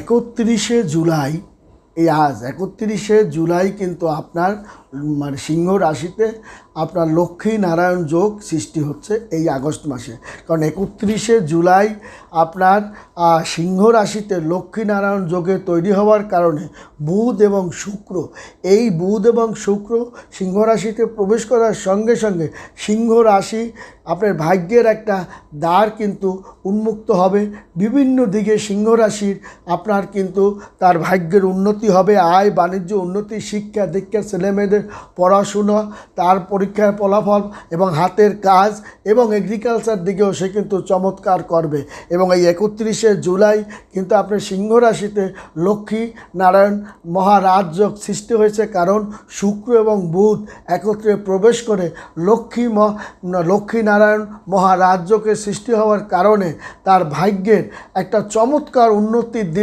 31শে জুলাই এই আজ 31শে জুলাই কিন্তু আপনার মানে সিংহ রাশিতে আপনার লক্ষ্মী নারায়ণ যোগ সৃষ্টি হচ্ছে এই আগস্ট মাসে। কারণ 31শে জুলাই আপনার সিংহ রাশিতে লক্ষ্মী নারায়ণ যোগে তৈরি হওয়ার কারণে বুধ এবং শুক্র, এই বুধ এবং শুক্র সিংহ রাশিতে প্রবেশ করার সঙ্গে সঙ্গে সিংহ রাশি আপনার ভাগ্যের একটা দ্বার কিন্তু উন্মুক্ত হবে। বিভিন্ন দিকে সিংহ রাশির আপনার কিন্তু তার ভাগ্যের উন্নতি হবে, আয় বাণিজ্য উন্নতি, শিক্ষা দীক্ষা, ছেলেমেয়েদের পড়াশুনো, তার পরীক্ষার ফলাফল এবং হাতের কাজ এবং এগ্রিকালচার দিকেও সে কিন্তু চমৎকার করবে। এবং এই 31শে জুলাই কিন্তু আপনার সিংহ রাশিতে লক্ষ্মী নারায়ণ মহারাজযোগ সৃষ্টি হয়েছে, কারণ শুক্র এবং বুধ একত্রে প্রবেশ করে লক্ষ্মী নারায়ণ মহারাজযোগের সৃষ্টি হওয়ার কারণে তার ভাগ্যের একটা চমৎকার উন্নতির দিক